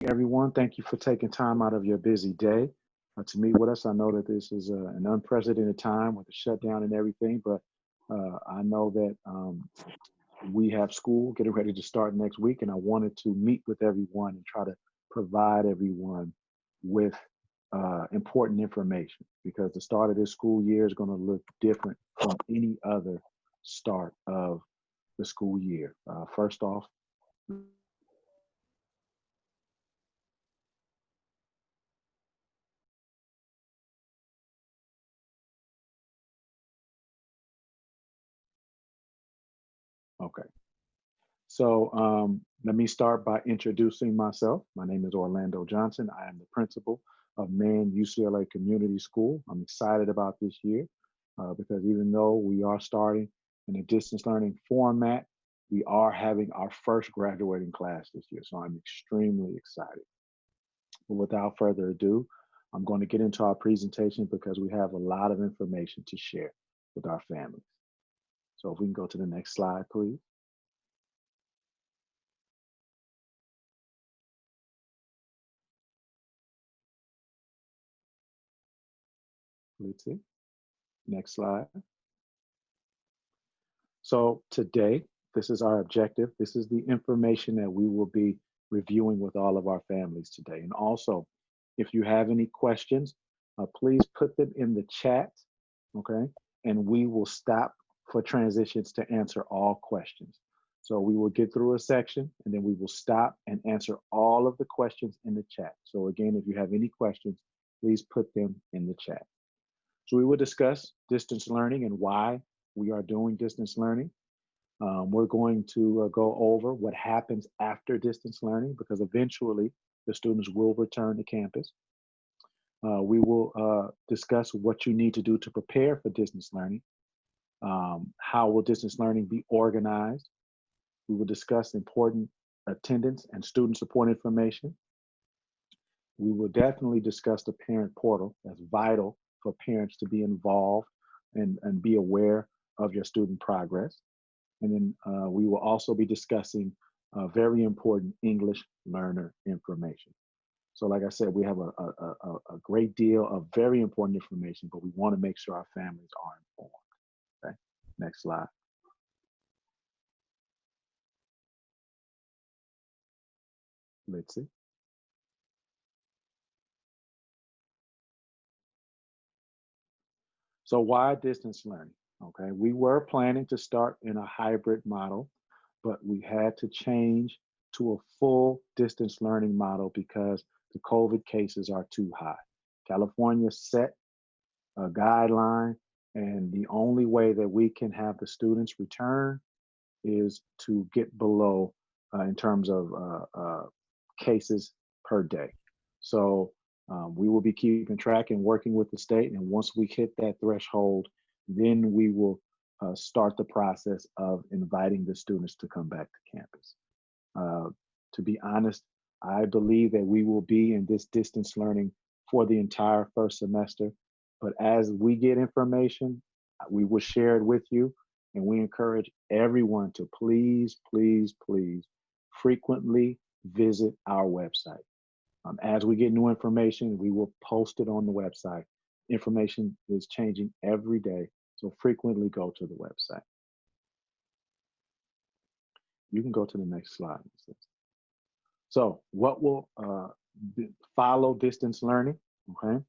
Everyone, thank you for taking time out of your busy day to meet with us. I know that this is an unprecedented time with the shutdown and everything, but I know that we have school getting ready to start next week, and I wanted to meet with everyone and try to provide everyone with important information because the start of this school year is going to look different from any other start of the school year. First off, okay. So let me start by introducing myself. My name is Orlando Johnson. I am the principal of Man UCLA Community School. I'm excited about this year because even though we are starting in a distance learning format, we are having our first graduating class this year. So I'm extremely excited. But without further ado, I'm going to get into our presentation because we have a lot of information to share with our families. So if we can go to the next slide, please. Let's see. Next slide. So today, this is our objective. This is the information that we will be reviewing with all of our families today. And also, if you have any questions, please put them in the chat, okay? And we will stop for transitions to answer all questions. So we will get through a section and then we will stop and answer all of the questions in the chat. So again, if you have any questions, please put them in the chat. So we will discuss distance learning and why we are doing distance learning. We're going to go over what happens after distance learning because eventually the students will return to campus. We will discuss what you need to do to prepare for distance learning. How will distance learning be organized? We will discuss important attendance and student support information. We will definitely discuss the parent portal. That's vital for parents to be involved and be aware of your student progress. And then we will also be discussing very important English learner information. So like I said, we have a great deal of very important information, but we want to make sure our families are informed. Okay, next slide. Let's see. So why distance learning? Okay, we were planning to start in a hybrid model, but we had to change to a full distance learning model because the COVID cases are too high. California set a guideline, and the only way that we can have the students return is to get below in terms of cases per day. So we will be keeping track and working with the state. And once we hit that threshold, then we will start the process of inviting the students to come back to campus. To be honest, I believe that we will be in this distance learning for the entire first semester. But as we get information, we will share it with you. And we encourage everyone to please, please, please frequently visit our website. As we get new information, we will post it on the website. Information is changing every day, so frequently go to the website. You can go to the next slide. So what will follow distance learning, okay?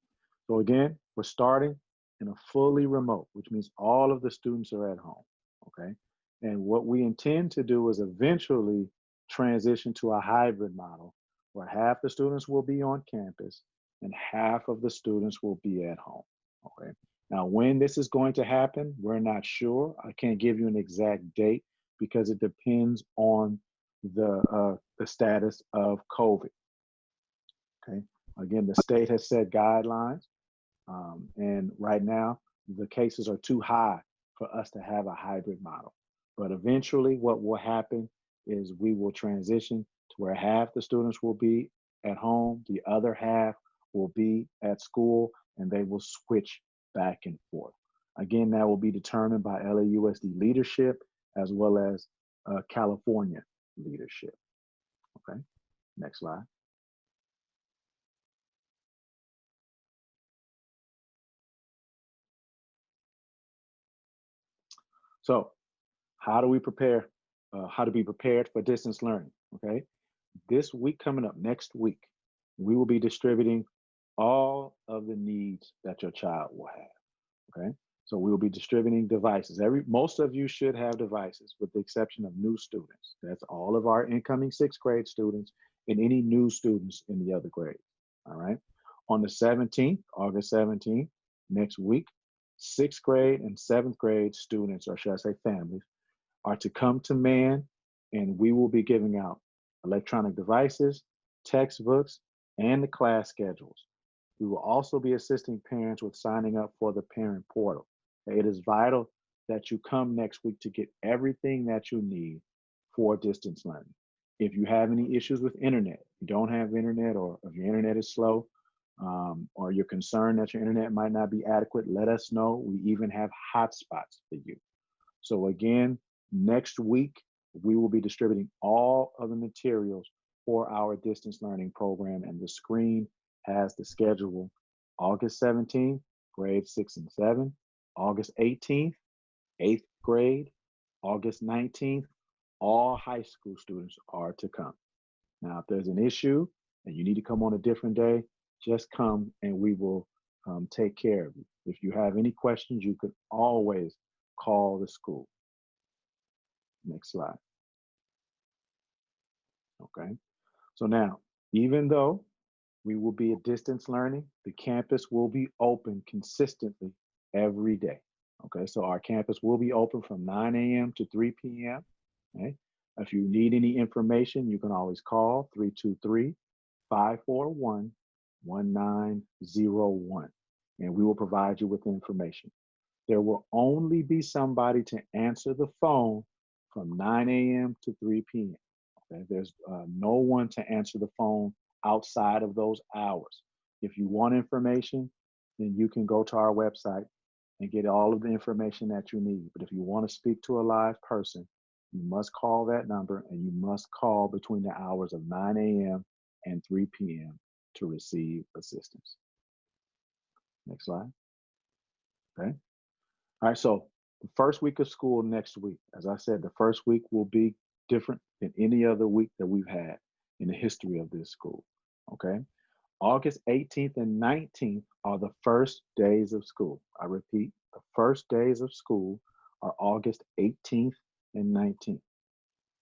So again, we're starting in a fully remote, which means all of the students are at home, okay? And what we intend to do is eventually transition to a hybrid model where half the students will be on campus and half of the students will be at home, okay? Now, when this is going to happen, we're not sure. I can't give you an exact date because it depends on the status of COVID, okay? Again, the state has set guidelines, and right now, the cases are too high for us to have a hybrid model. But eventually, what will happen is we will transition to where half the students will be at home, the other half will be at school, and they will switch back and forth. Again, that will be determined by LAUSD leadership as well as California leadership. Okay, next slide. So how do we prepare? How to be prepared for distance learning? Okay, this week coming up, next week, we will be distributing all of the needs that your child will have. Okay, so we will be distributing devices. Most of you should have devices, with the exception of new students. That's all of our incoming sixth grade students and any new students in the other grades. All right. On the 17th, August 17th, next week, sixth grade and seventh grade students, or should I say families, are to come to MAN, and we will be giving out electronic devices, textbooks, and the class schedules. We will also be assisting parents with signing up for the parent portal. It is vital that you come next week to get everything that you need for distance learning. If you have any issues with internet, you don't have internet, or if your internet is slow, or you're concerned that your internet might not be adequate, let us know. We even have hotspots for you. So again, next week, we will be distributing all of the materials for our distance learning program, and the screen has the schedule. August 17th, grade 6 and 7. August 18th, 8th grade. August 19th, all high school students are to come. Now, if there's an issue and you need to come on a different day, just come and we will take care of you. If you have any questions, you could always call the school. Next slide. Okay. So now, even though we will be at distance learning, the campus will be open consistently every day. Okay. So our campus will be open from 9 a.m. to 3 p.m. Okay. If you need any information, you can always call 323-541-1901, and we will provide you with information. There will only be somebody to answer the phone from 9 a.m. to 3 p.m. Okay? There's no one to answer the phone outside of those hours. If you want information, then you can go to our website and get all of the information that you need. But if you want to speak to a live person, you must call that number, and you must call between the hours of 9 a.m. and 3 p.m. to receive assistance. Next slide. Okay. All right, so the first week of school next week, as I said, the first week will be different than any other week that we've had in the history of this school, okay? August 18th and 19th are the first days of school. I repeat, the first days of school are August 18th and 19th.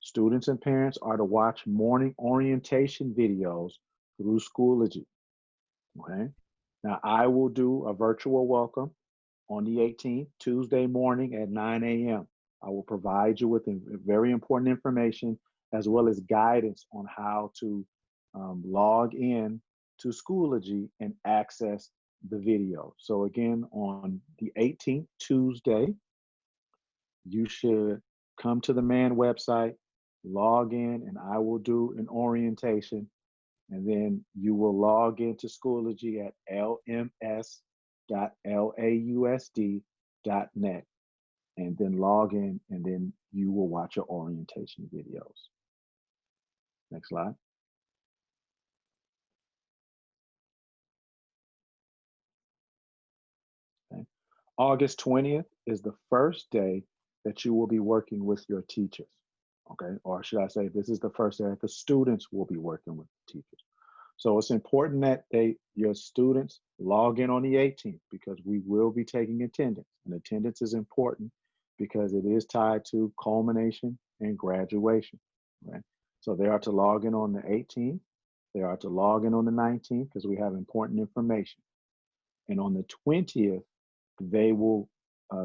Students and parents are to watch morning orientation videos through Schoology, okay? Now, I will do a virtual welcome on the 18th, Tuesday morning at 9 a.m. I will provide you with very important information, as well as guidance on how to log in to Schoology and access the video. So again, on the 18th, Tuesday, you should come to the MAN website, log in, and I will do an orientation. And then you will log into Schoology at lms.lausd.net, and then log in, and then you will watch your orientation videos. Next slide. Okay. August 20th is the first day that you will be working with your teachers. Okay, or should I say, this is the first day that the students will be working with the teachers. So it's important that your students log in on the 18th, because we will be taking attendance, and attendance is important because it is tied to culmination and graduation. Right? So they are to log in on the 18th. They are to log in on the 19th because we have important information. And on the 20th, they will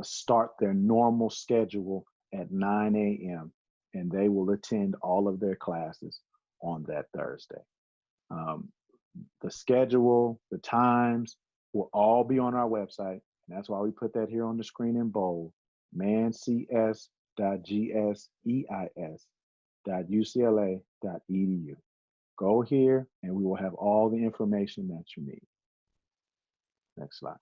start their normal schedule at 9 a.m. and they will attend all of their classes on that Thursday. The schedule, the times will all be on our website. And that's why we put that here on the screen in bold: mancs.gses.ucla.edu. Go here and we will have all the information that you need. Next slide.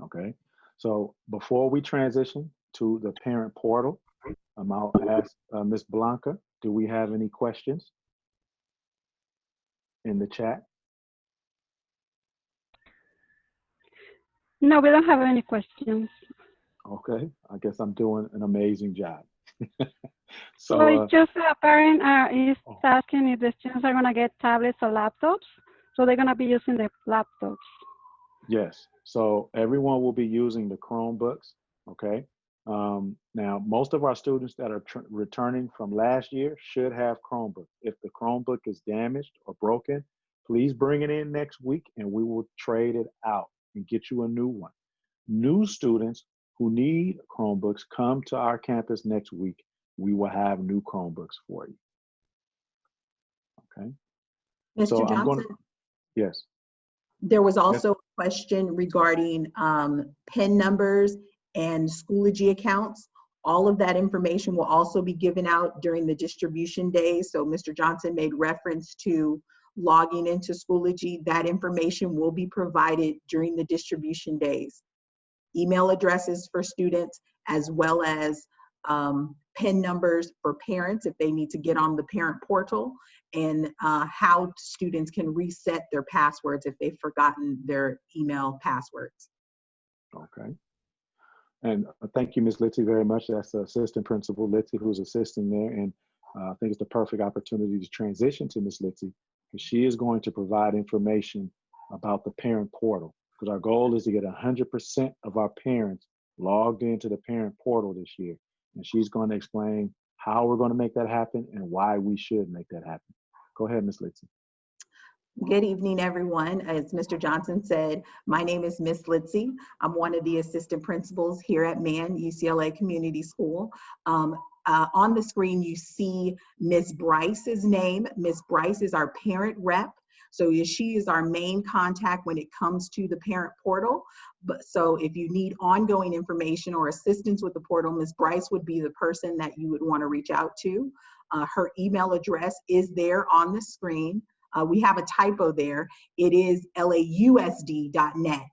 Okay, so before we transition to the parent portal, I'll ask Ms. Blanca, do we have any questions in the chat? No, we don't have any questions. Okay, I guess I'm doing an amazing job. So So, it's just a parent is oh, asking if the students are gonna get tablets or laptops, so they're gonna be using the laptops. yes. So everyone will be using the Chromebooks. Okay. Now, most of our students that are returning from last year should have Chromebooks. If the Chromebook is damaged or broken, please bring it in next week and we will trade it out and get you a new one. New students who need Chromebooks come to our campus next week. We will have new Chromebooks for you. Okay. Mr. So I'm going Johnson, to, yes, there was yes. also a question regarding PIN numbers and Schoology accounts. All of that information will also be given out during the distribution days. So Mr. Johnson made reference to logging into Schoology. That information will be provided during the distribution days. Email addresses for students, as well as PIN numbers for parents if they need to get on the parent portal, and how students can reset their passwords if they've forgotten their email passwords. Okay. And thank you, Ms. Litzy, very much. That's Assistant Principal Litzy who's assisting there. And I think it's the perfect opportunity to transition to Ms. Litzy, because she is going to provide information about the parent portal. Because our goal is to get 100% of our parents logged into the parent portal this year. And she's going to explain how we're going to make that happen and why we should make that happen. Go ahead, Ms. Litzy. Good evening, everyone. As Mr. Johnson said, my name is Miss Litzy. I'm one of the assistant principals here at Man UCLA Community School. On the screen, you see Miss Bryce's name. Miss Bryce is our parent rep. So she is our main contact when it comes to the parent portal. But so if you need ongoing information or assistance with the portal, Miss Bryce would be the person that you would want to reach out to. Her email address is there on the screen. We have a typo there. It is lausd.net.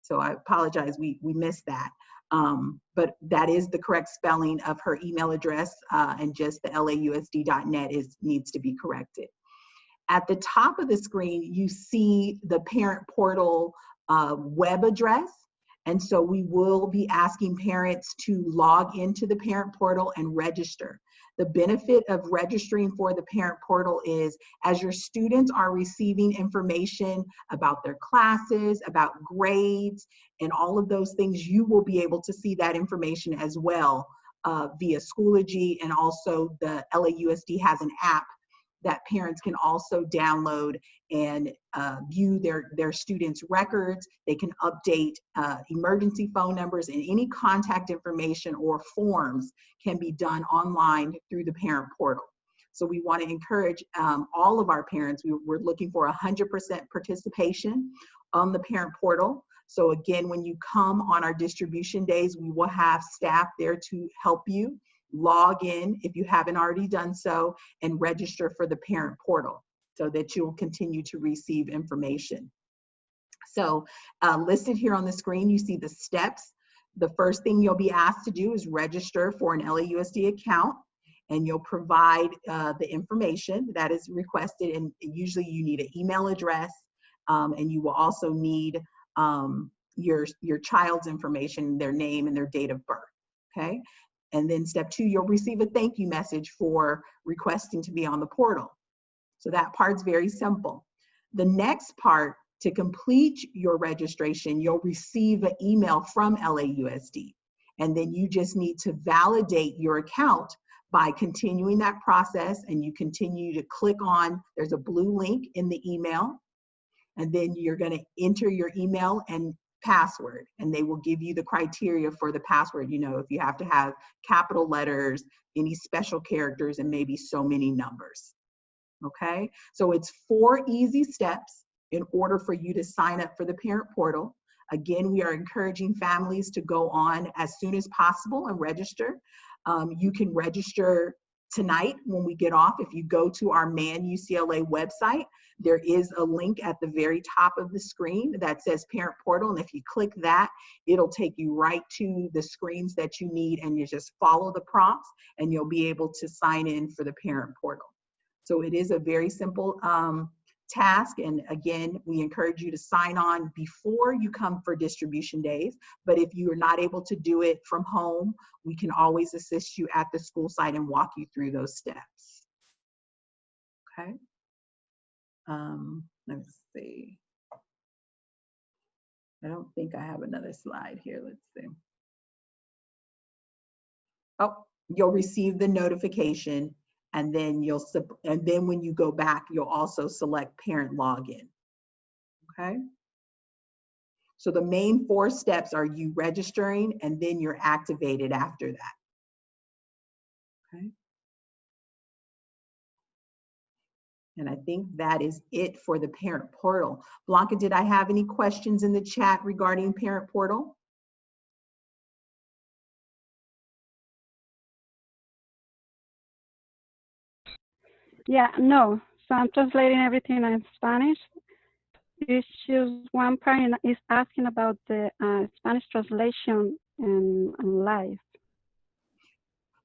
So I apologize, we missed that. But that is the correct spelling of her email address, and just the lausd.net needs to be corrected. At the top of the screen, you see the parent portal web address. And so we will be asking parents to log into the parent portal and register. The benefit of registering for the parent portal is, as your students are receiving information about their classes, about grades, and all of those things, you will be able to see that information as well via Schoology, and also the LAUSD has an app that parents can also download and view their students' records. They can update emergency phone numbers, and any contact information or forms can be done online through the parent portal. So we want to encourage all of our parents. We're looking for 100% participation on the parent portal. So again, when you come on our distribution days, we will have staff there to help you log in if you haven't already done so, and register for the parent portal so that you'll continue to receive information. So listed here on the screen, you see the steps. The first thing you'll be asked to do is register for an LAUSD account, and you'll provide the information that is requested. And usually you need an email address, and you will also need your child's information, their name and their date of birth, okay? And then step 2, you'll receive a thank you message for requesting to be on the portal. So that part's very simple. The next part, to complete your registration, you'll receive an email from LAUSD. And then you just need to validate your account by continuing that process, and you continue to click on, there's a blue link in the email, and then you're going to enter your email and password, and they will give you the criteria for the password. You know, if you have to have capital letters, any special characters, and maybe so many numbers. Okay, so it's 4 easy steps in order for you to sign up for the parent portal. Again, we are encouraging families to go on as soon as possible and register. You can register tonight when we get off. If you go to our Man UCLA website, there is a link at the very top of the screen that says Parent Portal, and if you click that, it'll take you right to the screens that you need, and you just follow the prompts and you'll be able to sign in for the Parent Portal. So it is a very simple task. And again, we encourage you to sign on before you come for distribution days. But if you are not able to do it from home, we can always assist you at the school site and walk you through those steps. Okay. Let's see. I don't think I have another slide here. Let's see. Oh, you'll receive the notification, and then when you go back, you'll also select parent login. Okay. So the main 4 steps are you registering, and then you're activated after that. Okay. And I think that is it for the parent portal. Blanca, did I have any questions in the chat regarding parent portal? Yeah, no. So I'm translating everything in Spanish. It's just one parent is asking about the Spanish translation in live.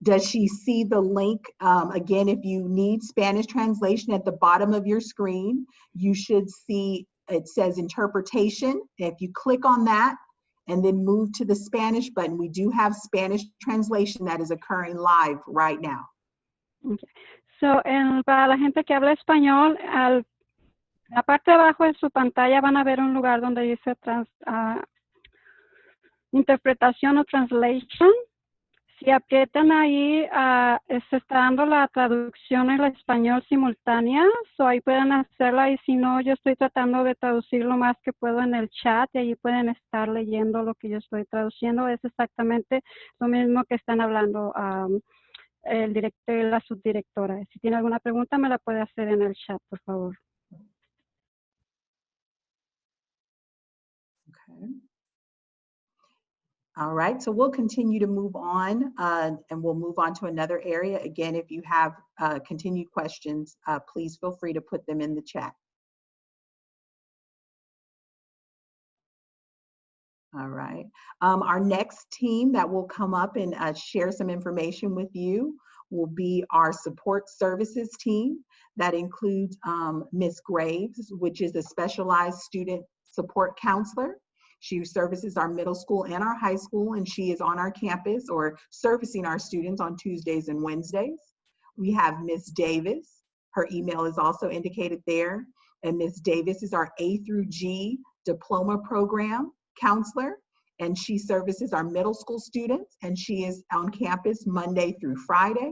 Does she see the link? Again, if you need Spanish translation at the bottom of your screen, you should see, it says interpretation. If you click on that and then move to the Spanish button, we do have Spanish translation that is occurring live right now. Okay. So, para la gente que habla español, la parte de abajo de su pantalla van a ver un lugar donde dice interpretación o translation. Si aprietan ahí, se está dando la traducción en español simultánea, so ahí pueden hacerla, y si no, yo estoy tratando de traducir lo más que puedo en el chat, y ahí pueden estar leyendo lo que yo estoy traduciendo. Es exactamente lo mismo que están hablando el director y la subdirectora. Si tiene alguna pregunta, me la puede hacer en el chat, por favor. Okay. All right, so we'll continue to move on, and we'll move on to another area. Again, if you have continued questions, please feel free to put them in the chat. All right, our next team that will come up and share some information with you will be our support services team. That includes Ms. Graves, which is a specialized student support counselor. She services our middle school and our high school, and she is on our campus or servicing our students on Tuesdays and Wednesdays. We have Ms. Davis. Her email is also indicated there. And Ms. Davis is our A through G diploma program counselor, and she services our middle school students, and she is on campus Monday through Friday.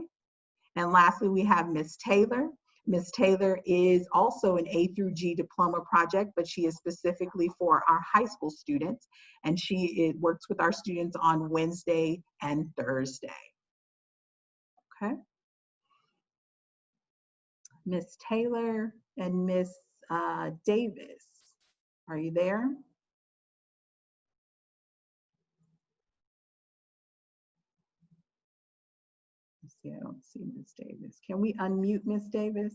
And lastly, we have Ms. Taylor. Ms. Taylor is also an A through G diploma project, but she is specifically for our high school students, and she works with our students on Wednesday and Thursday. Okay. Ms. Taylor and Ms. Davis, are you there? Let's see, I don't see Ms. Davis. Can we unmute Ms. Davis?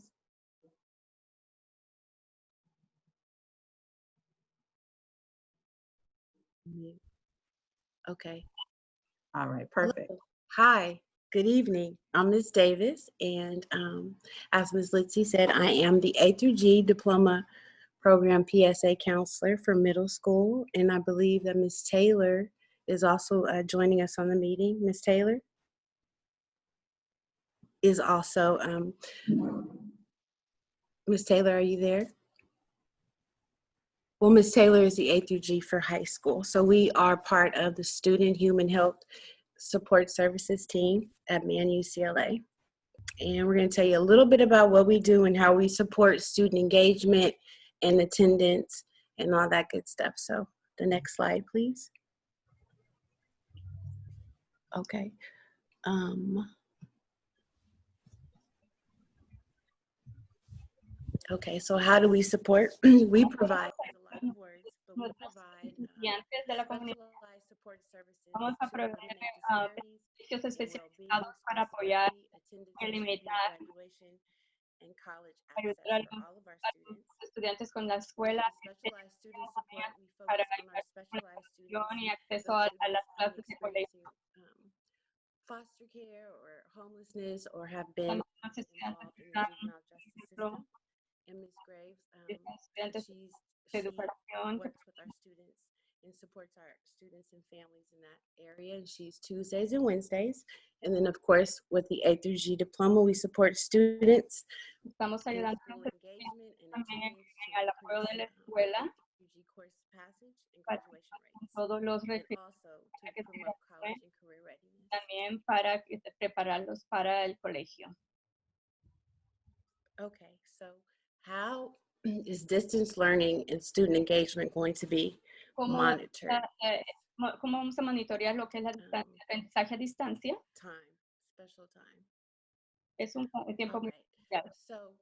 Okay. All right, perfect. Hello. Hi, good evening. I'm Ms. Davis, and as Ms. Litzy said, I am the A through G Diploma Program PSA Counselor for middle school, and I believe that Ms. Taylor is also joining us on the meeting. Ms. Taylor is also, Ms. Taylor, are you there? Well, Ms. Taylor is the A through G for high school. So we are part of the Student Human Health Support Services team at Man UCLA. And we're going to tell you a little bit about what we do and how we support student engagement and attendance and all that good stuff. So the next slide, please. Okay. Okay, so how do we support? We provide a lot of words, but we provide specialized support services to eliminate disparities in well-being, school safety, attendance achievement, graduation, and college access for all of our students. With specialized student support, we focus on our specialized students, those students experiencing foster care or homelessness or have been involved in the juvenile justice system. And Ms. Graves, estudiantes she de educación. works with our students and supports our students and families in that area. And she's Tuesdays and Wednesdays. And then, of course, with the A through G diploma, we support students Estamos in ayudando school a los engagement and también attendance to al apoyo de la increase escuela A through G course passage and para graduation con rates, todos los and requisitos also to para que se promote college gradúen, and career readiness. también para prepararlos para el colegio. Okay, so how is distance learning and student engagement going to be monitored? ¿Cómo vamos a monitorear lo que es el aprendizaje a distancia? Time, special time. Es un tiempo muy especial. So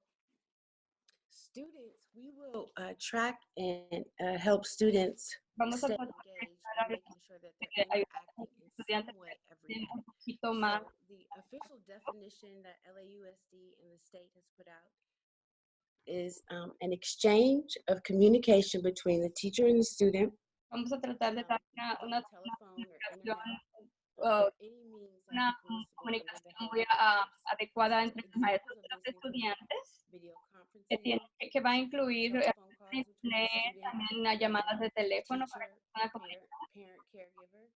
students, we will track and help students Vamos a stay tratar de engaged ayudar a and los making sure that they're interacting in some estudiantes way que every estén day. un poquito más. So the official definition that LAUSD and the state has put out is an exchange of communication between the teacher and the student. Vamos a tratar de dar una telephone or comunicación, internet, any means una that's permissible comunicación with muy the help. adecuada So entre los examples maestros of y los this include estudiantes, video que, conferencing, que va a incluir telephone calls between the internet, student también las llamadas de teléfono para teacher, que puedan parent, comunicar. caregiver,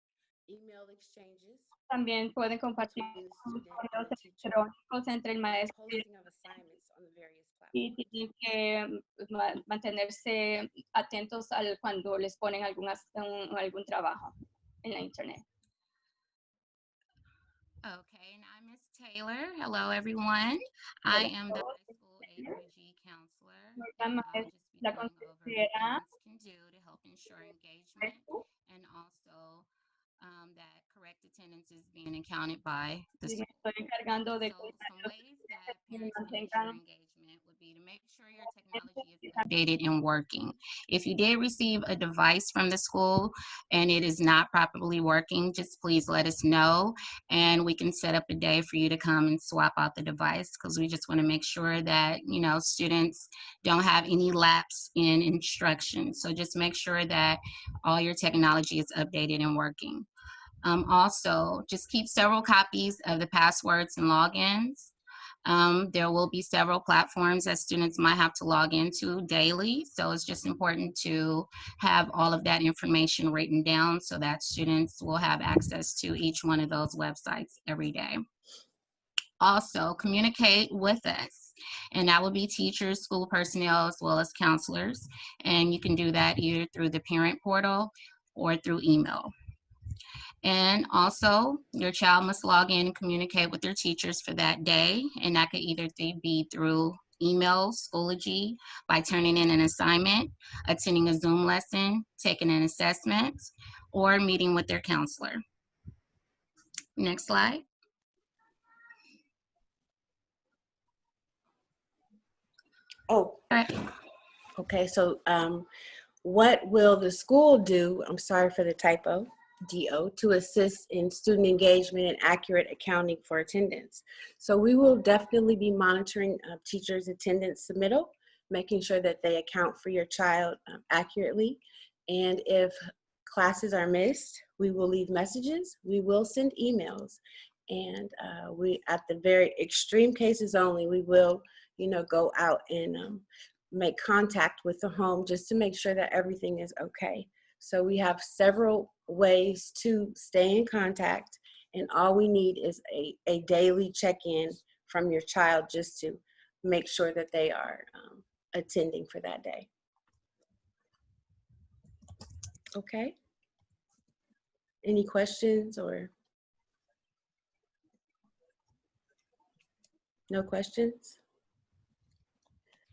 email exchanges También pueden compartir between the student and correos the teacher, electrónicos entre el maestro y posting of assignments on the various y platforms. tienen que mantenerse atentos cuando les ponen algún trabajo en la internet. Okay, and I'm Miss Taylor. Hello, everyone. I am the high school A through G counselor, and I'll just be La going over what consejera parents can do to help ensure engagement and also that correct attendance is being accounted by the y me school. estoy encargando de So some ways that que parents can ensure mantengan engagement would be to make sure your technology is updated and working. If you did receive a device from the school and it is not properly working, just please let us know and we can set up a day for you to come and swap out the device, because we just want to make sure that, you know, students don't have any lapse in instruction. So just make sure that all your technology is updated and working. Also, just keep several copies of the passwords and logins. There will be several platforms that students might have to log into daily, so it's just important to have all of that information written down so that students will have access to each one of those websites every day. Also, communicate with us, and that will be teachers, school personnel, as well as counselors, and you can do that either through the parent portal or through email. And also, your child must log in and communicate with their teachers for that day. And that could either be through email, Schoology, by turning in an assignment, attending a Zoom lesson, taking an assessment, or meeting with their counselor. Next slide. Oh, okay. So what will the school do? I'm sorry for the typo. DO to assist in student engagement and accurate accounting for attendance. So we will definitely be monitoring teachers' attendance submittal, making sure that they account for your child accurately. And if classes are missed, we will leave messages, we will send emails, and we, at the very extreme cases only, we will, you know, go out and make contact with the home just to make sure that everything is okay. So we have several ways to stay in contact, and all we need is a daily check-in from your child just to make sure that they are attending for that day. Okay. Any questions or no questions?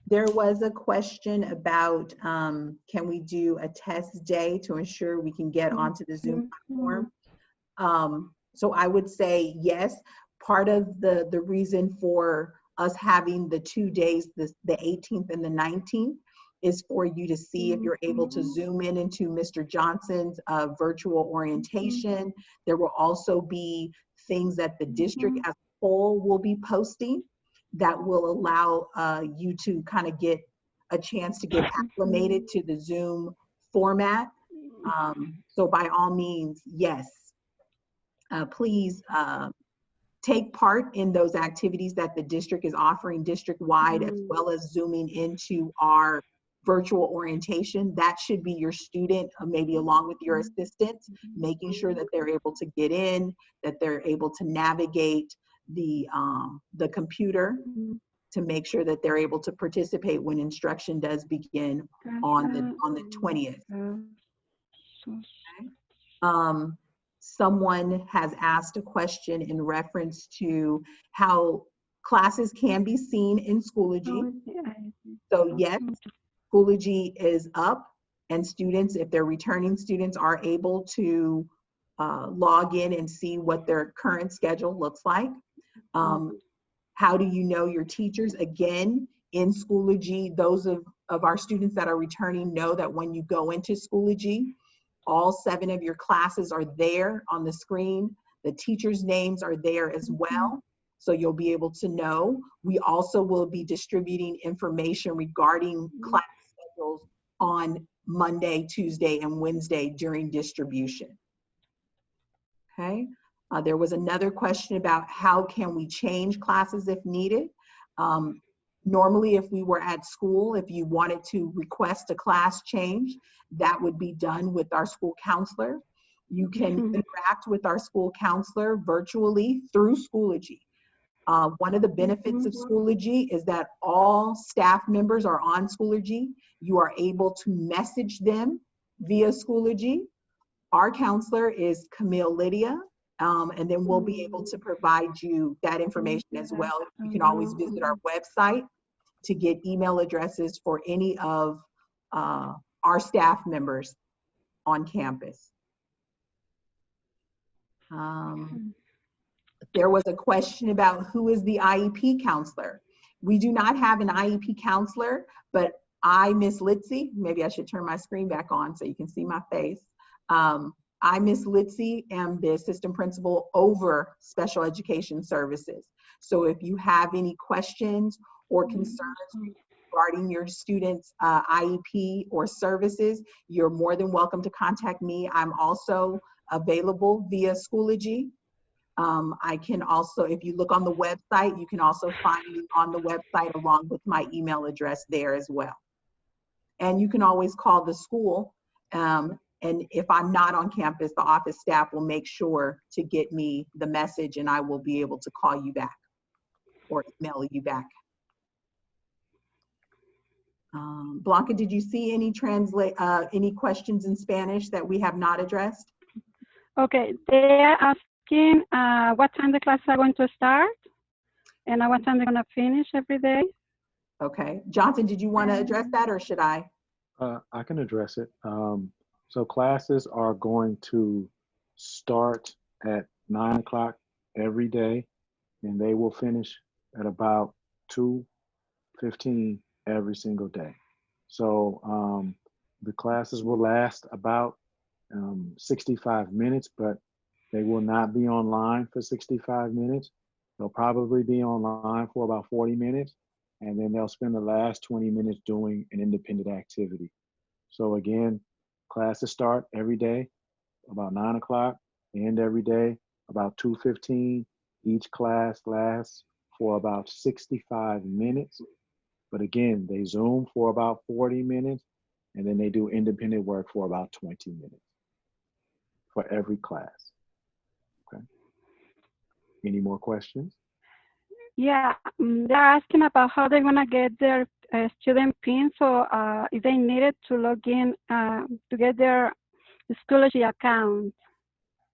There was a question about can we do a test day to ensure we can get onto the Zoom platform? So I would say yes. Part of the reason for us having the 2 days, the 18th and the 19th, is for you to see if you're able to zoom in into Mr. Johnson's virtual orientation. There will also be things that the district as a whole will be posting that will allow you to kind of get a chance to get acclimated to the Zoom format. So by all means, yes, please take part in those activities that the district is offering district-wide, as well as zooming into our virtual orientation. That should be your student, maybe along with your assistant, making sure that they're able to get in, that they're able to navigate the computer, to make sure that they're able to participate when instruction does begin on the 20th. Okay. Someone has asked a question in reference to how classes can be seen in Schoology. So yes, Schoology is up, and students, if they're returning students, are able to log in and see what their current schedule looks like. How do you know your teachers? Again, in Schoology, those of our students that are returning know that when you go into Schoology, all 7 of your classes are there on the screen. The teachers' names are there as well, so you'll be able to know. We also will be distributing information regarding class schedules on Monday, Tuesday, and Wednesday during distribution. Okay. There was another question about how can we change classes if needed. Normally, if we were at school, if you wanted to request a class change, that would be done with our school counselor. You can interact with our school counselor virtually through Schoology. One of the benefits of Schoology is that all staff members are on Schoology. You are able to message them via Schoology. Our counselor is Camille Lydia, and then we'll be able to provide you that information as well. You can always visit our website to get email addresses for any of our staff members on campus. There was a question about who is the IEP counselor. We do not have an IEP counselor, but I, Miss Litzy, maybe I should turn my screen back on so you can see my face. I, Miss Litzy, am the assistant principal over special education services. So if you have any questions or concerns regarding your students' IEP or services, you're more than welcome to contact me. I'm also available via Schoology. I can also, if you look on the website, you can also find me on the website along with my email address there as well. And you can always call the school. And if I'm not on campus, the office staff will make sure to get me the message, and I will be able to call you back or email you back. Blanca, did you see any questions in Spanish that we have not addressed? Okay, they are asking what time the classes are going to start and at what time they're going to finish every day. Okay, Johnson, did you want to address that, or should I? I can address it. So classes are going to start at 9 o'clock every day, and they will finish at about 2:15 every single day. So the classes will last about 65 minutes, but they will not be online for 65 minutes. They'll probably be online for about 40 minutes, and then they'll spend the last 20 minutes doing an independent activity. So again, classes start every day about 9 o'clock, end every day about 2:15. Each class lasts for about 65 minutes. But again, they Zoom for about 40 minutes, and then they do independent work for about 20 minutes for every class. Okay. Any more questions? Yeah, they're asking about how they're gonna get their student PIN. So if they needed to log in to get their Schoology account.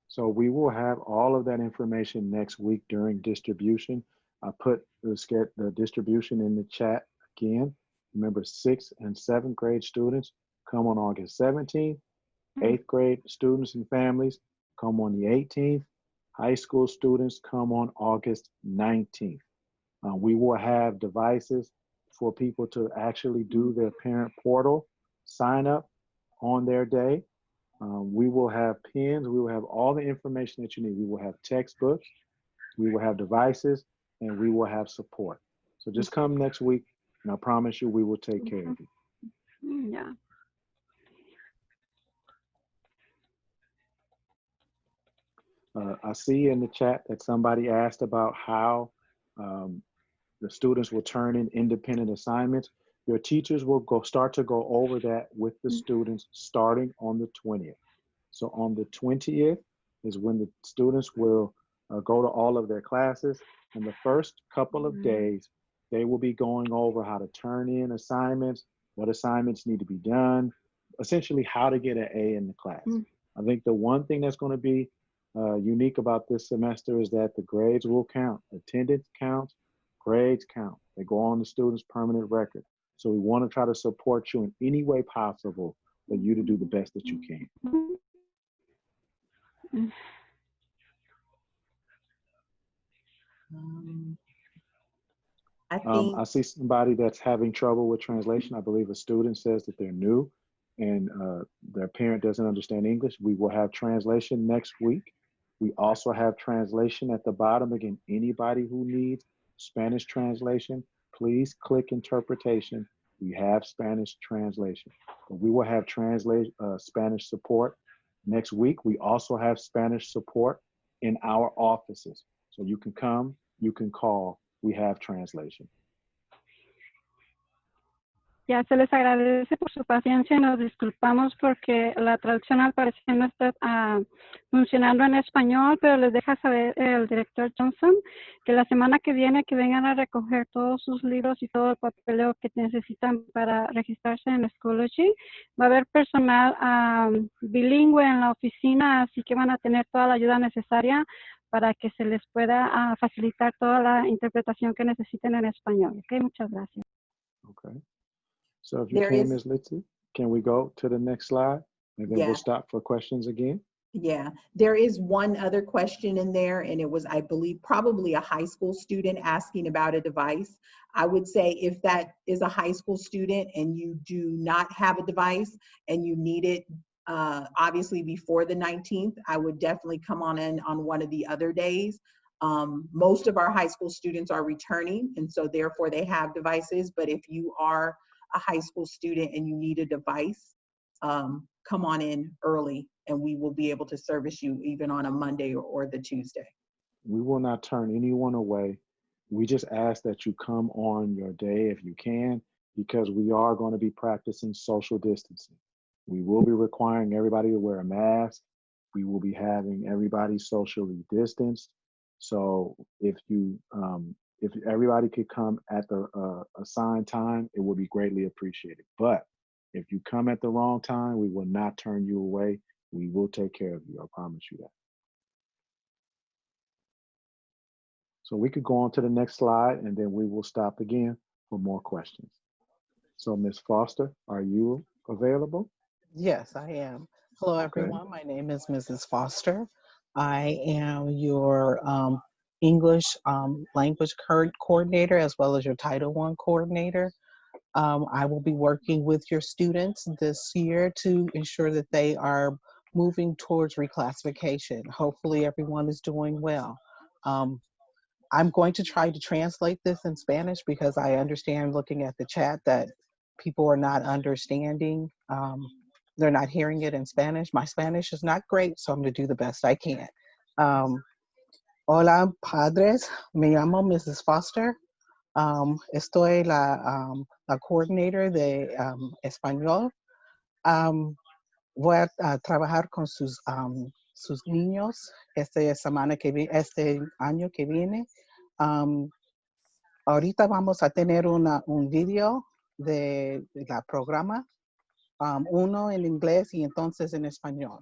So we will have all of that information next week during distribution. I put the distribution in the chat again. Remember, 6th and 7th grade students come on August 17th. 8th grade students and families come on the 18th. High school students come on August 19th. We will have devices for people to actually do their parent portal sign up on their day. We will have pins. We will have all the information that you need. We will have textbooks. We will have devices, and we will have support. So just come next week, and I promise you we will take care of you. Yeah. I see in the chat that somebody asked about how the students will turn in independent assignments. Your teachers will start to go over that with the students starting on the 20th. So on the 20th is when the students will go to all of their classes. And the first couple of days, they will be going over how to turn in assignments, what assignments need to be done, essentially how to get an A in the class. I think the one thing that's going to be unique about this semester is that the grades will count. Attendance counts, grades count. They go on the student's permanent record. So we want to try to support you in any way possible for you to do the best that you can. I see somebody that's having trouble with translation. I believe a student says that they're new and their parent doesn't understand English. We will have translation next week. We also have translation at the bottom. Again, anybody who needs Spanish translation, please click interpretation. We have Spanish translation. But we will have Spanish support next week. We also have Spanish support in our offices. So you can come, you can call, we have translation. Ya se les agradece por su paciencia y nos disculpamos porque la traducción al parecer no está funcionando en español, pero les deja saber el director Johnson que la semana que viene que vengan a recoger todos sus libros y todo el papeleo que necesitan para registrarse en Schoology. Va a haber personal bilingüe en la oficina, así que van a tener toda la ayuda necesaria para que se les pueda facilitar toda la interpretación que necesiten en español. Okay, muchas gracias. Okay. So if you can, Ms. Litzy, can we go to the next slide? And then we'll stop for questions again. Yeah, there is one other question in there, and it was, I believe, probably a high school student asking about a device. I would say if that is a high school student and you do not have a device and you need it, obviously before the 19th, I would definitely come on in on one of the other days. Most of our high school students are returning, and so therefore they have devices. But if you are a high school student and you need a device, come on in early and we will be able to service you even on a Monday or the Tuesday. We will not turn anyone away. We just ask that you come on your day if you can, because we are going to be practicing social distancing. We will be requiring everybody to wear a mask. We will be having everybody socially distanced. So if everybody could come at the assigned time, it would be greatly appreciated. But if you come at the wrong time, we will not turn you away. We will take care of you. I promise you that. So we could go on to the next slide and then we will stop again for more questions. So Ms. Foster, are you available? Yes, I am. Hello, everyone. My name is Mrs. Foster. I am your English language coordinator as well as your Title I coordinator. I will be working with your students this year to ensure that they are moving towards reclassification. Hopefully everyone is doing well. I'm going to try to translate this in Spanish because I understand looking at the chat that people are not understanding. They're not hearing it in Spanish. My Spanish is not great, so I'm going to do the best I can. Hola, padres. Me llamo Mrs. Foster. Estoy la coordinator de español. Voy a trabajar con sus niños este año que viene. Ahorita vamos a tener un video de la programa. Uno en inglés y entonces en español.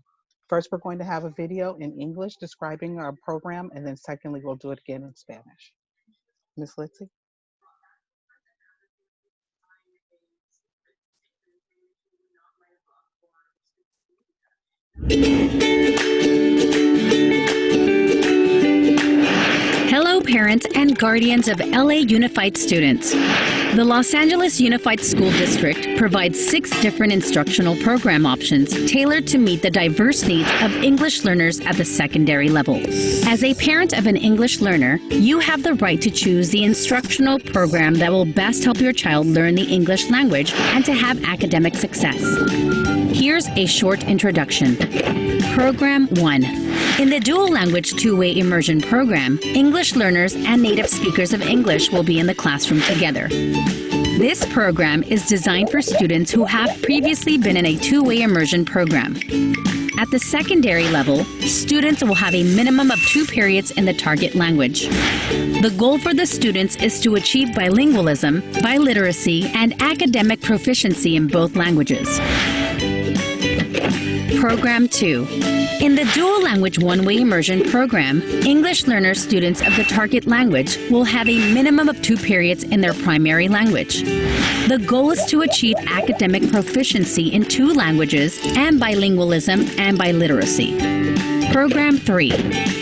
First, we're going to have a video in English describing our program, and then secondly, we'll do it again in Spanish. Ms. Litzy? Hello, parents and guardians of LA Unified students. The Los Angeles Unified School District provides 6 different instructional program options tailored to meet the diverse needs of English learners at the secondary level. As a parent of an English learner, you have the right to choose the instructional program that will best help your child learn the English language and to have academic success. Here's a short introduction. Program 1. In the dual language two-way immersion program, English learners and native speakers of English will be in the classroom together. This program is designed for students who have previously been in a two-way immersion program. At the secondary level, students will have a minimum of 2 periods in the target language. The goal for the students is to achieve bilingualism, biliteracy, and academic proficiency in both languages. Program 2. In the dual language one-way immersion program, English learner students of the target language will have a minimum of 2 periods in their primary language. The goal is to achieve academic proficiency in 2 languages and bilingualism and biliteracy. Program 3.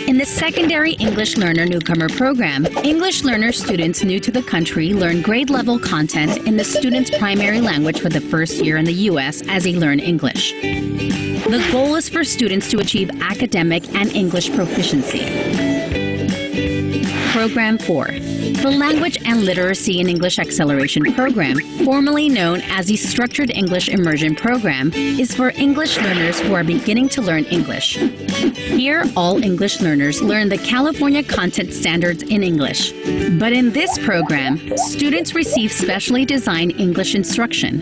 In the secondary English Learner Newcomer program, English learner students new to the country learn grade-level content in the student's primary language for the first year in the U.S. as they learn English. The goal is for students to achieve academic and English proficiency. Program 4. The Language and Literacy in English Acceleration Program, formerly known as the Structured English Immersion Program, is for English learners who are beginning to learn English. Here, all English learners learn the California Content Standards in English. But in this program, students receive specially designed English instruction.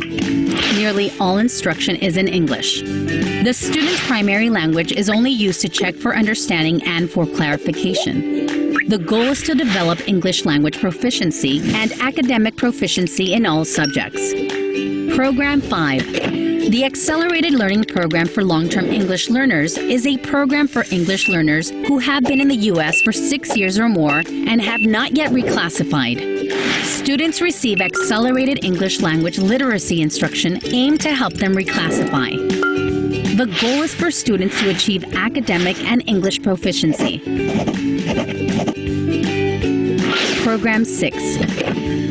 Nearly all instruction is in English. The student's primary language is only used to check for understanding and for clarification. The goal is to develop English language proficiency and academic proficiency in all subjects. Program 5. The Accelerated Learning Program for Long-Term English Learners is a program for English learners who have been in the U.S. for 6 years or more and have not yet reclassified. Students receive accelerated English language literacy instruction aimed to help them reclassify. The goal is for students to achieve academic and English proficiency. Program 6.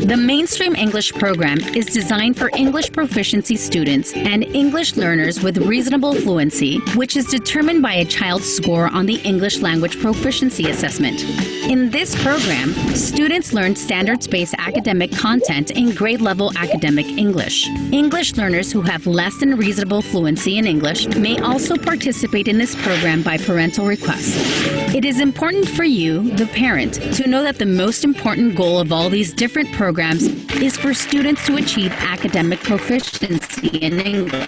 The Mainstream English program is designed for English proficiency students and English learners with reasonable fluency, which is determined by a child's score on the English Language Proficiency Assessment. In this program, students learn standards-based academic content in grade-level academic English. English learners who have less than reasonable fluency in English may also participate in this program by parental request. It is important for you, the parent, to know that the most important goal of all these different programs is for students to achieve academic proficiency in English.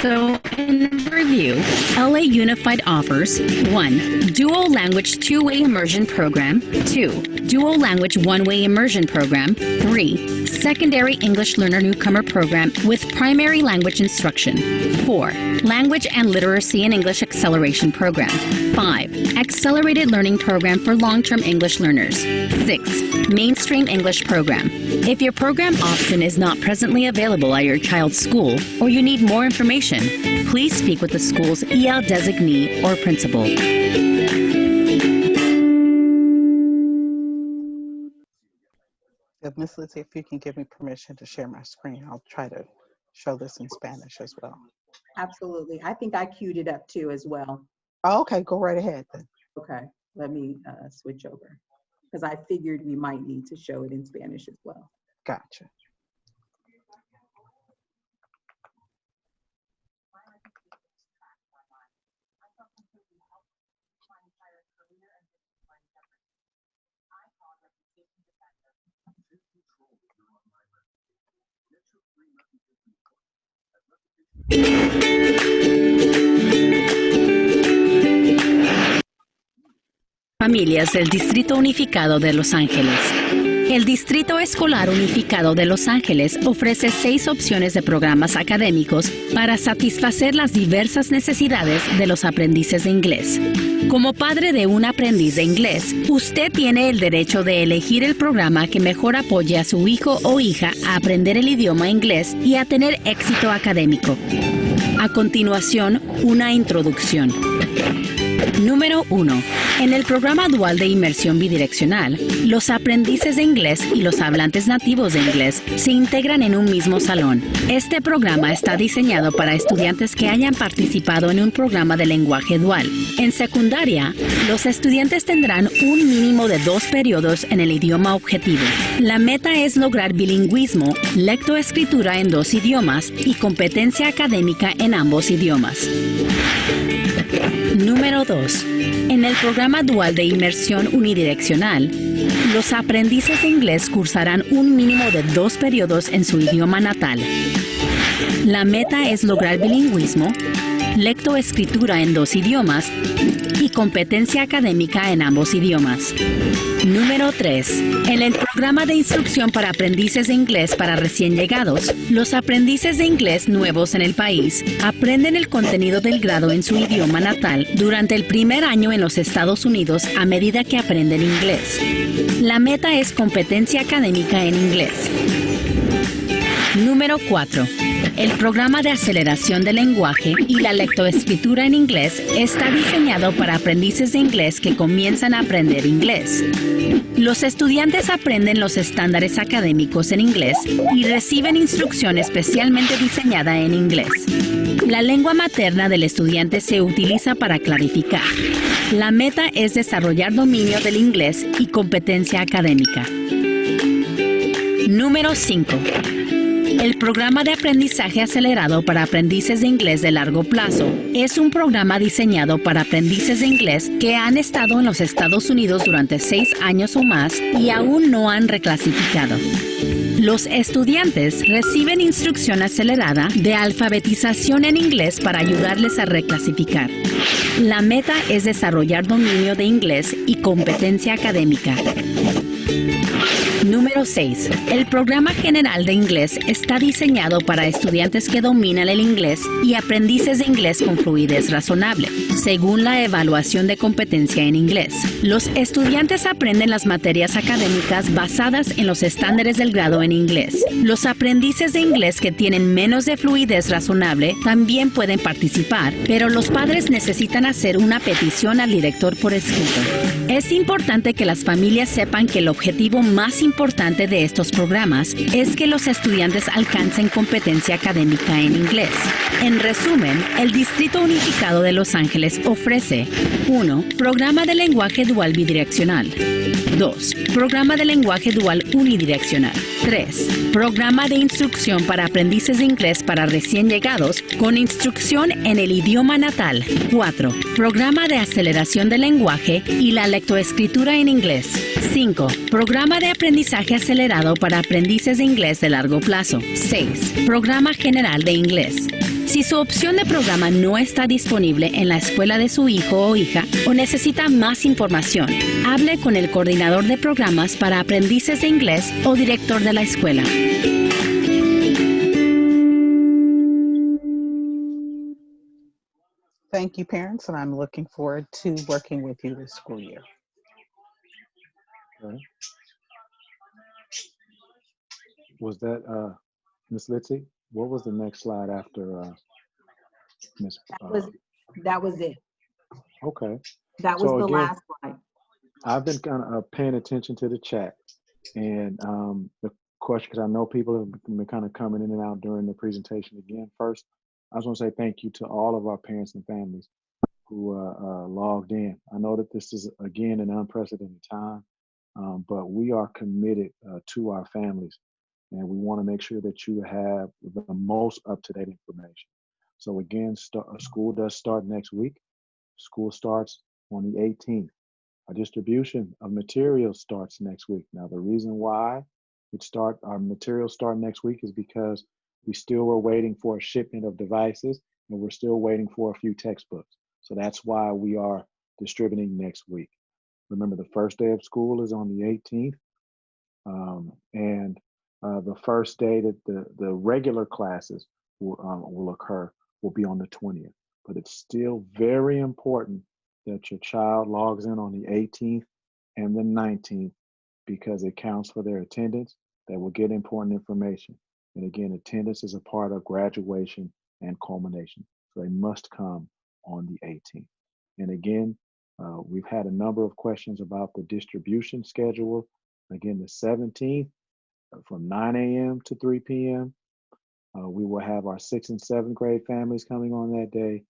So, in review, LA Unified offers 1. Dual Language Two-Way Immersion Program, 2. Dual Language One-Way Immersion Program, 3. Secondary English Learner Newcomer Program with Primary Language Instruction, 4. Language and Literacy in English Acceleration Program, 5. Accelerated Learning Program for Long-Term English Learners, 6. Mainstream English Program. If your program option is not presently available at your child's school or you need more information, please speak with the school's EL designee or principal. Ms. Lizzie, if you can give me permission to share my screen, I'll try to show this in Spanish as well. Absolutely. I think I queued it up too as well. Oh, okay, go right ahead then. Okay, let me switch over because I figured we might need to show it in Spanish as well. Gotcha. Familias del Distrito Unificado de Los Ángeles. El Distrito Escolar Unificado de Los Ángeles ofrece 6 opciones de programas académicos para satisfacer las diversas necesidades de los aprendices de inglés. Como padre de un aprendiz de inglés, usted tiene el derecho de elegir el programa que mejor apoye a su hijo o hija a aprender el idioma inglés y a tener éxito académico. A continuación, una introducción. Número 1. En el programa dual de inmersión bidireccional, los aprendices de inglés y los hablantes nativos de inglés se integran en un mismo salón. Este programa está diseñado para estudiantes que hayan participado en un programa de lenguaje dual. En secundaria, los estudiantes tendrán un mínimo de 2 periodos en el idioma objetivo. La meta es lograr bilingüismo, lectoescritura en 2 idiomas y competencia académica en ambos idiomas. Número 2. En el programa dual de inmersión unidireccional, los aprendices de inglés cursarán un mínimo de 2 periodos en su idioma natal. La meta es lograr bilingüismo, lectoescritura en 2 idiomas y competencia académica en ambos idiomas. Número 3. En el programa de instrucción para aprendices de inglés para recién llegados, los aprendices de inglés nuevos en el país aprenden el contenido del grado en su idioma natal durante el primer año en los Estados Unidos a medida que aprenden inglés. La meta es competencia académica en inglés. Número 4. El programa de aceleración del lenguaje y la lectoescritura en inglés está diseñado para aprendices de inglés que comienzan a aprender inglés. Los estudiantes aprenden los estándares académicos en inglés y reciben instrucción especialmente diseñada en inglés. La lengua materna del estudiante se utiliza para clarificar. La meta es desarrollar dominio del inglés y competencia académica. Número 5. El programa de aprendizaje acelerado para aprendices de inglés de largo plazo es un programa diseñado para aprendices de inglés que han estado en los Estados Unidos durante 6 años o más y aún no han reclasificado. Los estudiantes reciben instrucción acelerada de alfabetización en inglés para ayudarles a reclasificar. La meta es desarrollar dominio de inglés y competencia académica. Número 6. El programa general de inglés está diseñado para estudiantes que dominan el inglés y aprendices de inglés con fluidez razonable, según la evaluación de competencia en inglés. Los estudiantes aprenden las materias académicas basadas en los estándares del grado en inglés. Los aprendices de inglés que tienen menos de fluidez razonable también pueden participar, pero los padres necesitan hacer una petición al director por escrito. Es importante que las familias sepan que el objetivo más importante de estos programas es que los estudiantes alcancen competencia académica en inglés. En resumen, el Distrito Unificado de Los Ángeles ofrece 1. Programa de lenguaje dual bidireccional. 2. Programa de lenguaje dual unidireccional. 3. Programa de instrucción para aprendices de inglés para recién llegados con instrucción en el idioma natal. 4. Programa de aceleración del lenguaje y la lectoescritura en inglés. 5. Programa de aprendizaje acelerado para aprendices de inglés de largo plazo. 6. Programa general de inglés. Si su opción de programa no está disponible en la escuela de su hijo o hija o necesita más información, hable con el coordinador de programas para aprendices de inglés o director de la escuela. Thank you, parents, and I'm looking forward to working with you this school year. Okay. Was that Miss Litzy? What was the next slide after Miss? That was it. Okay. That was So the again, last slide. I've been kind of paying attention to the chat, and the question, because I know people have been kind of coming in and out during the presentation. Again, first, I just want to say thank you to all of our parents and families who logged in. I know that this is, again, an unprecedented time, but we are committed to our families, and we want to make sure that you have the most up-to-date information. So again, school does start next week. School starts on the 18th. Our distribution of materials starts next week. Now, the reason why our materials start next week is because we still were waiting for a shipment of devices, and we're still waiting for a few textbooks. So that's why we are distributing next week. Remember, the first day of school is on the 18th, and the first day that the regular classes will occur will be on the 20th. But it's still very important that your child logs in on the 18th and the 19th, because it counts for their attendance. They will get important information. And again, attendance is a part of graduation and culmination. So they must come on the 18th. And again, We've had a number of questions about the distribution schedule. Again, the 17th from 9 a.m. to 3 p.m. We will have our 6th and 7th grade families coming on that day.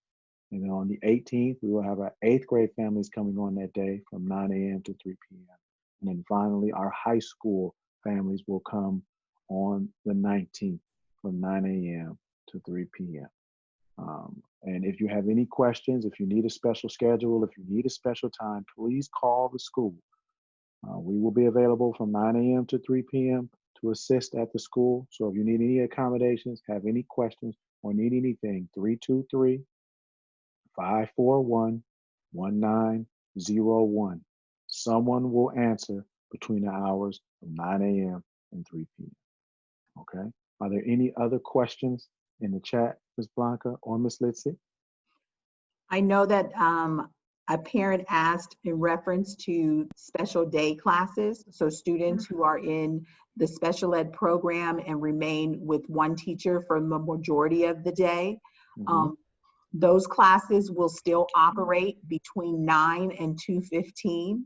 And then on the 18th, we will have our 8th grade families coming on that day from 9 a.m. to 3 p.m. And then finally, our high school families will come on the 19th from 9 a.m. to 3 p.m. And if you have any questions, if you need a special schedule, if you need a special time, please call the school. We will be available from 9 a.m. to 3 p.m. to assist at the school. So if you need any accommodations, have any questions, or need anything, 323-541-1901. Someone will answer between the hours of 9 a.m. and 3 p.m. Okay. Are there any other questions in the chat, Ms. Blanca or Ms. Litzy? I know that a parent asked in reference to special day classes. So students who are in the special ed program and remain with one teacher for the majority of the day. Those classes will still operate between 9 and 2:15.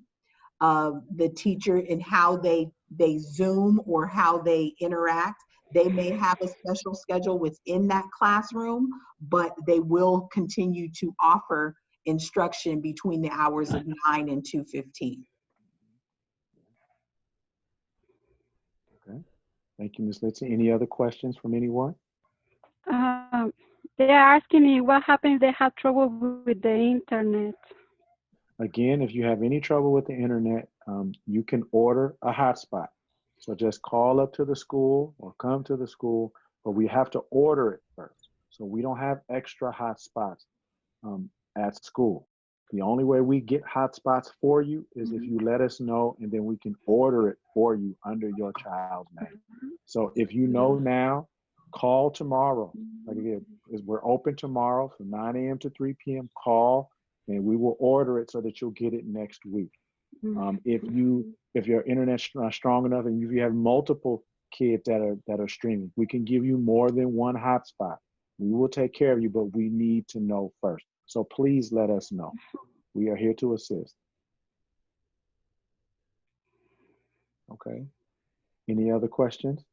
The teacher and how they Zoom or how they interact. They may have a special schedule within that classroom, but they will continue to offer instruction between the hours of 9 and 2:15. Okay. Thank you, Ms. Litzy. Any other questions from anyone? They are asking me what happens if they have trouble with the internet. Again, if you have any trouble with the internet, you can order a hotspot. So just call up to the school or come to the school, but we have to order it first. So we don't have extra hotspots at school. The only way we get hotspots for you is if you let us know, and then we can order it for you under your child's name. So if you know now, call tomorrow. Like again, we're open tomorrow from 9 a.m. to 3 p.m. Call, and we will order it so that you'll get it next week. If your internet's not strong enough and if you have multiple kids that are streaming, we can give you more than one hotspot. We will take care of you, but we need to know first. So please let us know. We are here to assist. Okay. Any other questions?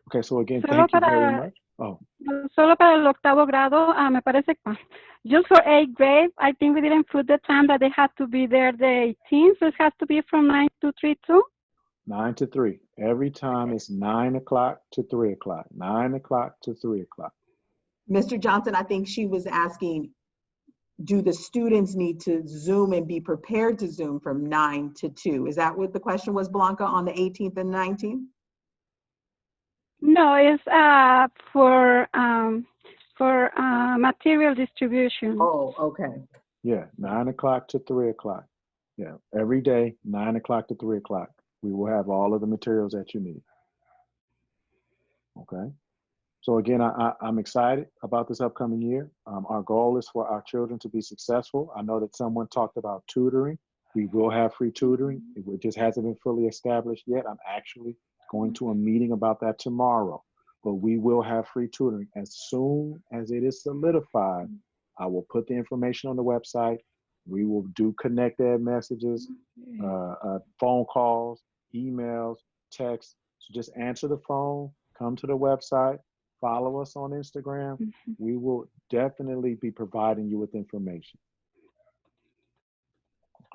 Okay, so again, thank you very much. Solo para el octavo grado, me parece que just for 8th grade, I think we didn't put the time that they had to be there the 18th, so it has to be from 9 to 3 too? 9 to 3. Every time it's 9 o'clock to 3 o'clock. 9 o'clock to 3 o'clock. Mr. Johnson, I think she was asking, do the students need to Zoom and be prepared to Zoom from 9 to 2? Is that what the question was, Blanca, on the 18th and 19th? No, it's for material distribution. Oh, okay. Yeah, 9 o'clock to 3 o'clock. Yeah, every day, 9 o'clock to 3 o'clock. We will have all of the materials that you need. Okay. So again, I'm excited about this upcoming year. Our goal is for our children to be successful. I know that someone talked about tutoring. We will have free tutoring. It just hasn't been fully established yet. I'm actually going to a meeting about that tomorrow, but we will have free tutoring. As soon as it is solidified, I will put the information on the website. We will do Connect Ed messages, phone calls, emails, texts. So just answer the phone, come to the website, follow us on Instagram. We will definitely be providing you with information.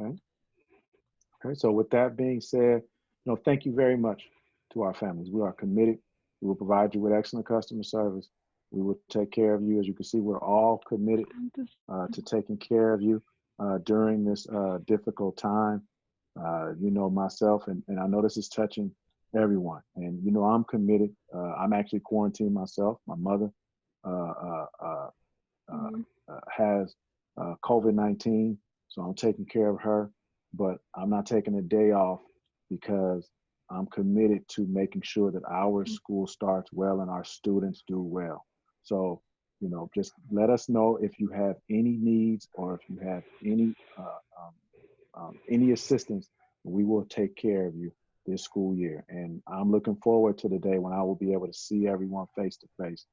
Okay. Okay. So with that being said, thank you very much to our families. We are committed. We will provide you with excellent customer service. We will take care of you. As you can see, we're all committed to taking care of you during this difficult time. Myself, and I know this is touching everyone. And, I'm committed. I'm actually quarantined myself. My mother has COVID-19, so I'm taking care of her, but I'm not taking a day off because I'm committed to making sure that our school starts well and our students do well. So, just let us know if you have any needs or if you have any assistance. We will take care of you this school year. And I'm looking forward to the day when I will be able to see everyone face to face.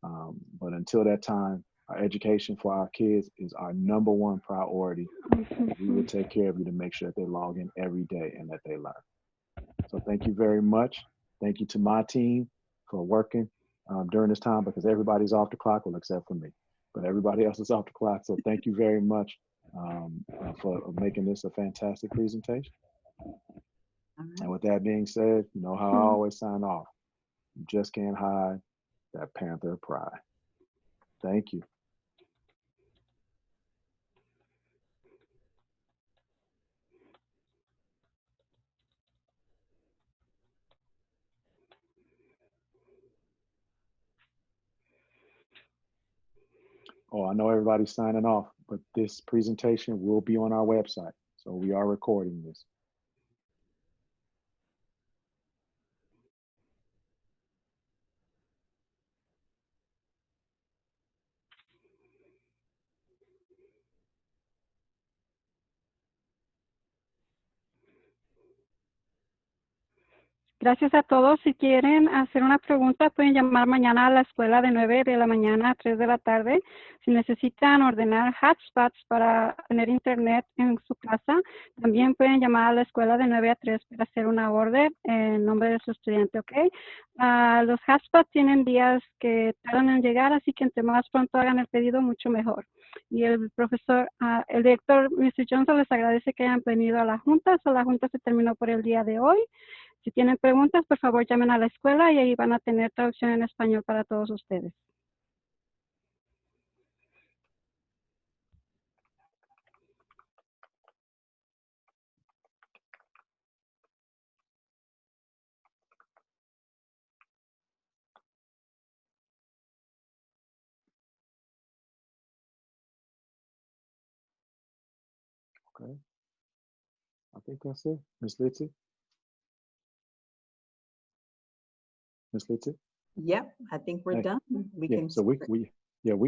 But until that time, Our education for our kids is our #1 priority. We will take care of you to make sure that they log in every day and that they learn. So thank you very much. Thank you to my team for working during this time, because everybody's off the clock, well, except for me. But everybody else is off the clock. So thank you very much for making this a fantastic presentation. And with that being said, you know how I always sign off. You just can't hide that Panther pride. Thank you. Oh, I know everybody's signing off, but this presentation will be on our website. So we are recording this. Gracias a todos. Si quieren hacer una pregunta, pueden llamar mañana a la escuela de 9 de la mañana a 3 de la tarde. Si necesitan ordenar hotspots para tener internet en su casa, también pueden llamar a la escuela de 9 a 3 para hacer una orden en nombre de su estudiante, ¿ok? Los hotspots tienen días que tardan en llegar, así que entre más pronto hagan el pedido, mucho mejor. Y el profesor, el director, Mr. Johnson, les agradece que hayan venido a la junta. La junta se terminó por el día de hoy. Si tienen preguntas, por favor llamen a la escuela y ahí van a tener traducción en español para todos ustedes. Okay. I think that's it. Ms. Litzy? Ms. Litzy? Yep, I think we're done. We can. So we can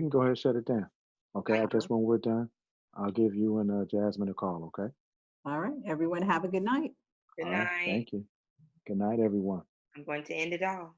go ahead and shut it down. Okay, I guess when we're done, I'll give you and Jasmine a call, okay? All right, everyone have a good night. Good All night. right, thank you. Good night, everyone. I'm going to end it all.